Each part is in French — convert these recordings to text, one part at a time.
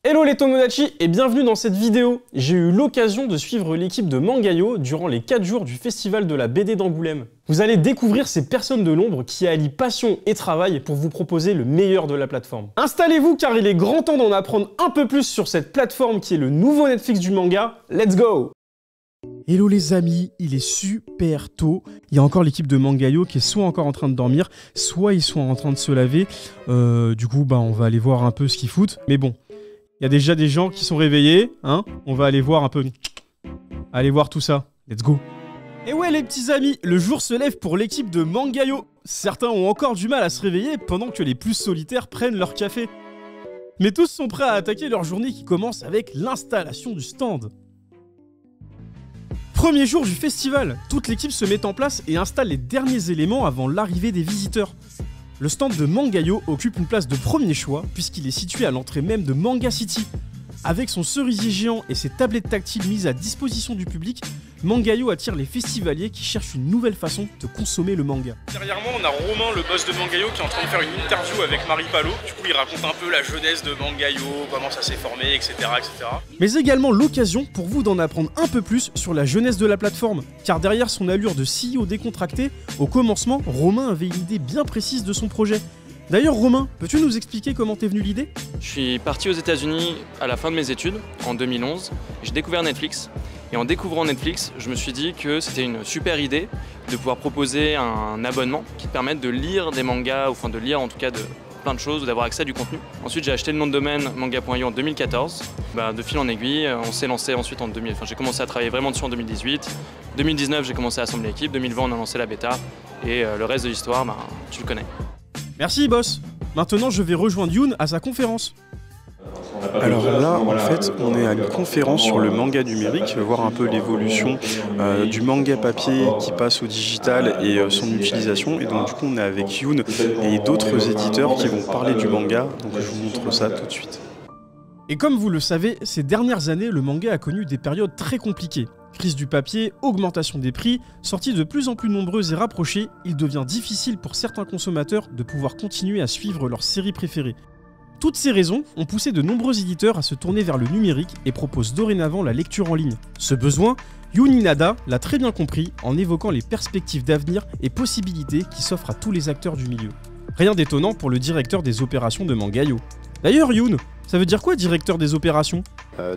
Hello les Tomodachi et bienvenue dans cette vidéo. J'ai eu l'occasion de suivre l'équipe de Mangayo durant les 4 jours du festival de la BD d'Angoulême. Vous allez découvrir ces personnes de l'ombre qui allient passion et travail pour vous proposer le meilleur de la plateforme. Installez-vous car il est grand temps d'en apprendre un peu plus sur cette plateforme qui est le nouveau Netflix du manga. Let's go! Hello les amis, il est super tôt. Il y a encore l'équipe de Mangayo qui est soit encore en train de dormir, soit ils sont en train de se laver. Du coup, on va aller voir un peu ce qu'ils foutent. Mais bon, il y a déjà des gens qui sont réveillés, hein. On va aller voir un peu. Allez voir tout ça. Let's go. Et ouais les petits amis, le jour se lève pour l'équipe de Mangayo. Certains ont encore du mal à se réveiller pendant que les plus solitaires prennent leur café. Mais tous sont prêts à attaquer leur journée qui commence avec l'installation du stand. Premier jour du festival, toute l'équipe se met en place et installe les derniers éléments avant l'arrivée des visiteurs. Le stand de Mangayo occupe une place de premier choix puisqu'il est situé à l'entrée même de Manga City. Avec son cerisier géant et ses tablettes tactiles mises à disposition du public, Mangayo attire les festivaliers qui cherchent une nouvelle façon de consommer le manga. Derrière moi, on a Romain, le boss de Mangayo, qui est en train de faire une interview avec Marie Palot. Du coup, il raconte un peu la jeunesse de Mangayo, comment ça s'est formé, etc., etc. Mais également l'occasion pour vous d'en apprendre un peu plus sur la jeunesse de la plateforme. Car derrière son allure de CEO décontracté, au commencement, Romain avait une idée bien précise de son projet. D'ailleurs Romain, peux-tu nous expliquer comment t'es venu l'idée? Je suis parti aux États-Unis à la fin de mes études, en 2011. J'ai découvert Netflix. Et en découvrant Netflix, je me suis dit que c'était une super idée de pouvoir proposer un abonnement qui te permette de lire des mangas, ou enfin de lire en tout cas plein de choses, ou d'avoir accès à du contenu. Ensuite, j'ai acheté le nom de domaine manga.io en 2014. De fil en aiguille, on s'est lancé ensuite en 2000. Enfin, j'ai commencé à travailler vraiment dessus en 2018. 2019, j'ai commencé à assembler l'équipe. 2020, on a lancé la bêta. Et le reste de l'histoire, tu le connais. Merci boss. Maintenant, je vais rejoindre Youn à sa conférence. Alors là, en fait, on est à une conférence sur le manga numérique, voir un peu l'évolution du manga papier qui passe au digital et son utilisation. Et donc du coup, on est avec Youn et d'autres éditeurs qui vont parler du manga. Donc je vous montre ça tout de suite. Et comme vous le savez, ces dernières années, le manga a connu des périodes très compliquées. Crise du papier, augmentation des prix, sorties de plus en plus nombreuses et rapprochées, il devient difficile pour certains consommateurs de pouvoir continuer à suivre leur série préférée. Toutes ces raisons ont poussé de nombreux éditeurs à se tourner vers le numérique et proposent dorénavant la lecture en ligne. Ce besoin, Youn Inada l'a très bien compris en évoquant les perspectives d'avenir et possibilités qui s'offrent à tous les acteurs du milieu. Rien d'étonnant pour le directeur des opérations de Mangayo. D'ailleurs Youn, ça veut dire quoi directeur des opérations?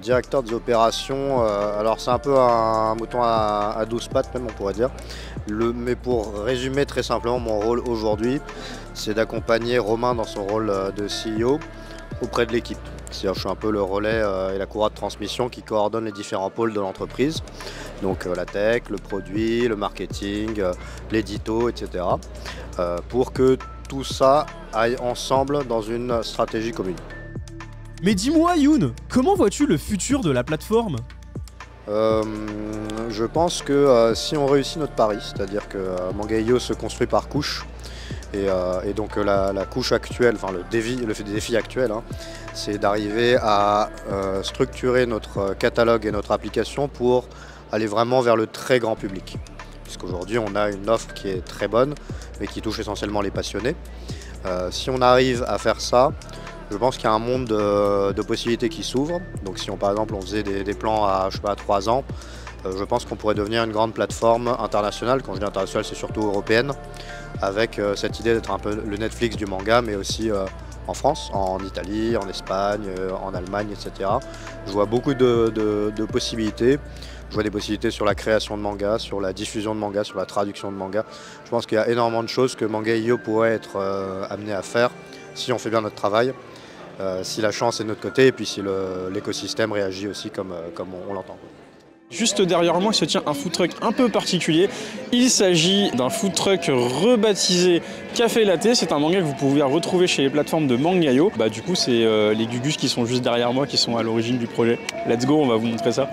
Directeur des opérations, alors c'est un peu un mouton à 12 pattes même on pourrait dire. Mais pour résumer très simplement mon rôle aujourd'hui, c'est d'accompagner Romain dans son rôle de CEO auprès de l'équipe. C'est-à-dire je suis un peu le relais et la courroie de transmission qui coordonne les différents pôles de l'entreprise. Donc la tech, le produit, le marketing, l'édito, etc. Pour que tout ça aille ensemble dans une stratégie commune. Mais dis-moi Youn, comment vois-tu le futur de la plateforme? Je pense que si on réussit notre pari, c'est-à-dire que Mangayo se construit par couche, et donc la couche actuelle, enfin le défi actuel, c'est d'arriver à structurer notre catalogue et notre application pour aller vraiment vers le très grand public. Puisqu'aujourd'hui on a une offre qui est très bonne, mais qui touche essentiellement les passionnés. Si on arrive à faire ça, je pense qu'il y a un monde de possibilités qui s'ouvre. Donc si par exemple on faisait des plans à 3 ans, je pense qu'on pourrait devenir une grande plateforme internationale. Quand je dis internationale, c'est surtout européenne, avec cette idée d'être un peu le Netflix du manga, mais aussi en France, en Italie, en Espagne, en Allemagne, etc. Je vois beaucoup de possibilités. Je vois des possibilités sur la création de manga, sur la diffusion de manga, sur la traduction de manga. Je pense qu'il y a énormément de choses que Mangayo pourrait être amené à faire si on fait bien notre travail. Si la chance est de notre côté et puis si l'écosystème réagit aussi comme on l'entend. Juste derrière moi se tient un food truck un peu particulier. Il s'agit d'un food truck rebaptisé Café Latte. C'est un manga que vous pouvez retrouver chez les plateformes de Mangayo. Du coup, c'est les Gugus qui sont juste derrière moi qui sont à l'origine du projet. Let's go, on va vous montrer ça.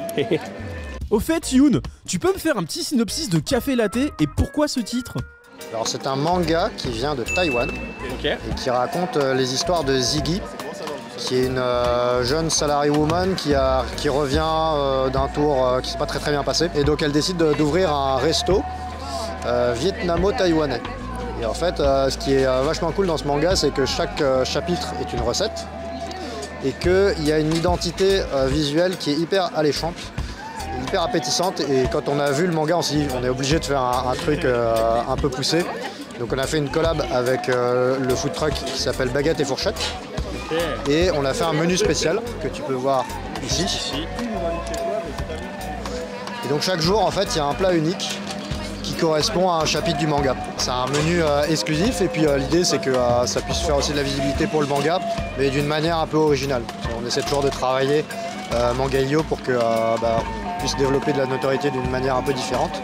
Au fait Youn, tu peux me faire un petit synopsis de Café Latte et pourquoi ce titre? Alors c'est un manga qui vient de Taïwan et qui raconte les histoires de Ziggy, qui est une jeune salary woman qui revient d'un tour qui s'est pas très bien passé. Et donc elle décide d'ouvrir un resto vietnamo-taïwanais. Et en fait, ce qui est vachement cool dans ce manga, c'est que chaque chapitre est une recette. et qu'il y a une identité visuelle qui est hyper alléchante, hyper appétissante. Et quand on a vu le manga, on s'est dit on est obligé de faire un truc un peu poussé. Donc on a fait une collab avec le food truck qui s'appelle Baguette et Fourchette. Et on a fait un menu spécial que tu peux voir ici. Et donc chaque jour, en fait, il y a un plat unique qui correspond à un chapitre du manga. C'est un menu exclusif et puis l'idée c'est que ça puisse faire aussi de la visibilité pour le manga, mais d'une manière un peu originale. On essaie toujours de travailler Manga.io pour que on puisse développer de la notoriété d'une manière un peu différente.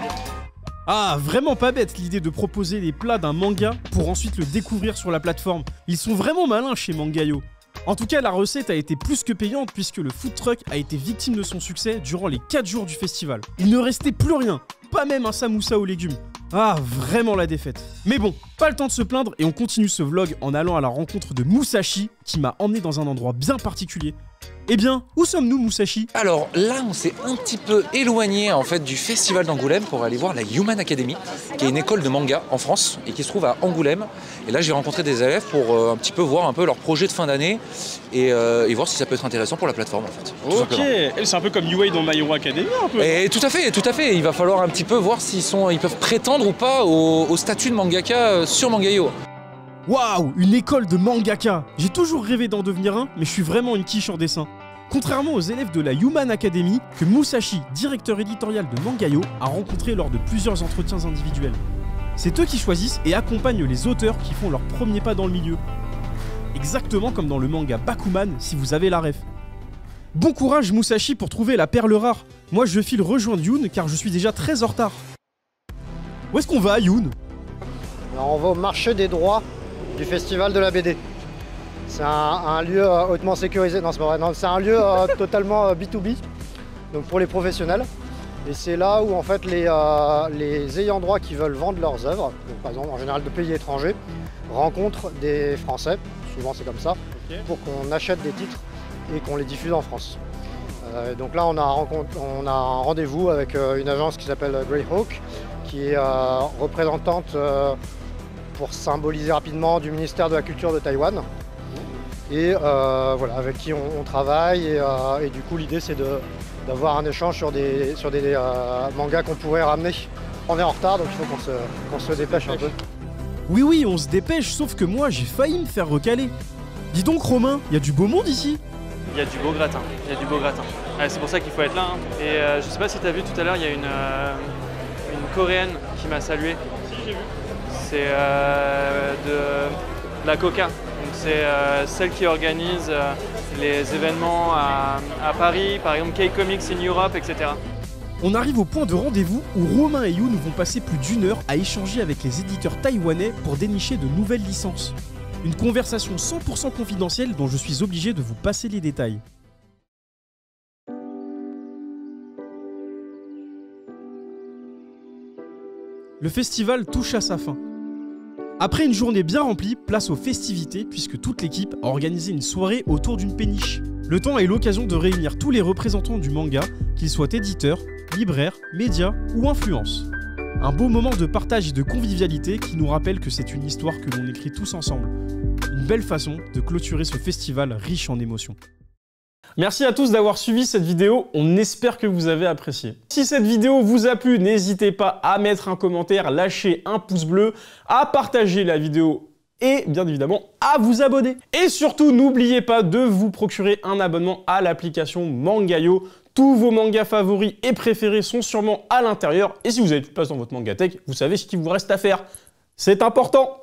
Ah, vraiment pas bête l'idée de proposer les plats d'un manga pour ensuite le découvrir sur la plateforme. Ils sont vraiment malins chez Manga.io. En tout cas, la recette a été plus que payante puisque le food truck a été victime de son succès durant les 4 jours du festival. Il ne restait plus rien, pas même un samoussa aux légumes. Ah, vraiment la défaite. Mais bon, pas le temps de se plaindre et on continue ce vlog en allant à la rencontre de Musashi qui m'a emmené dans un endroit bien particulier. Eh bien, où sommes-nous, Musashi? Alors là, on s'est un petit peu éloigné en fait du festival d'Angoulême pour aller voir la Human Academy, qui est une école de manga en France et qui se trouve à Angoulême. Et là, j'ai rencontré des élèves pour un petit peu voir un peu leur projet de fin d'année et voir si ça peut être intéressant pour la plateforme en fait. Ok, c'est un peu comme UA dans My Hero Academy un peu. Et tout à fait. Il va falloir un petit peu voir ils peuvent prétendre ou pas au statut de mangaka sur Manga.io. Waouh, une école de mangaka! J'ai toujours rêvé d'en devenir un, mais je suis vraiment une quiche en dessin. Contrairement aux élèves de la Human Academy, que Musashi, directeur éditorial de Manga.io, a rencontré lors de plusieurs entretiens individuels. C'est eux qui choisissent et accompagnent les auteurs qui font leur premier pas dans le milieu. Exactement comme dans le manga Bakuman, si vous avez la ref. Bon courage Musashi pour trouver la perle rare. Moi je file rejoindre Youn car je suis déjà très en retard. Où est-ce qu'on va, Youn? Alors, on va au marché des droits du festival de la BD. C'est un lieu hautement sécurisé, non c'est pas vrai, non, c'est un lieu totalement B2B, donc pour les professionnels. Et c'est là où en fait les ayants droit qui veulent vendre leurs œuvres, donc par exemple en général de pays étrangers, rencontrent des Français, souvent c'est comme ça, pour qu'on achète des titres et qu'on les diffuse en France. Donc là on a un rendez-vous avec une agence qui s'appelle Greyhawk, qui est représentante pour symboliser rapidement du ministère de la Culture de Taïwan. Et voilà, avec qui on travaille et du coup l'idée c'est d'avoir un échange sur des mangas qu'on pourrait ramener. On est en retard donc il faut qu'on se dépêche un peu. Oui, on se dépêche, sauf que moi j'ai failli me faire recaler. Dis donc Romain, il y a du beau monde ici? Il y a du beau gratin, c'est pour ça qu'il faut être là. Hein. Et je sais pas si tu as vu tout à l'heure, il y a une Coréenne qui m'a salué. Si, j'ai vu. C'est de la Coca. C'est celle qui organise les événements à Paris, par exemple K-Comics in Europe, etc. On arrive au point de rendez-vous où Romain et Youn vont passer plus d'1 heure à échanger avec les éditeurs taïwanais pour dénicher de nouvelles licences. Une conversation 100% confidentielle dont je suis obligé de vous passer les détails. Le festival touche à sa fin. Après une journée bien remplie, place aux festivités puisque toute l'équipe a organisé une soirée autour d'une péniche. Le temps est l'occasion de réunir tous les représentants du manga, qu'ils soient éditeurs, libraires, médias ou influences. Un beau moment de partage et de convivialité qui nous rappelle que c'est une histoire que l'on écrit tous ensemble. Une belle façon de clôturer ce festival riche en émotions. Merci à tous d'avoir suivi cette vidéo, on espère que vous avez apprécié. Si cette vidéo vous a plu, n'hésitez pas à mettre un commentaire, lâcher un pouce bleu, à partager la vidéo et bien évidemment à vous abonner. Et surtout, n'oubliez pas de vous procurer un abonnement à l'application Manga.io. Tous vos mangas favoris et préférés sont sûrement à l'intérieur. Et si vous n'avez plus de place dans votre Mangatech, vous savez ce qu'il vous reste à faire. C'est important!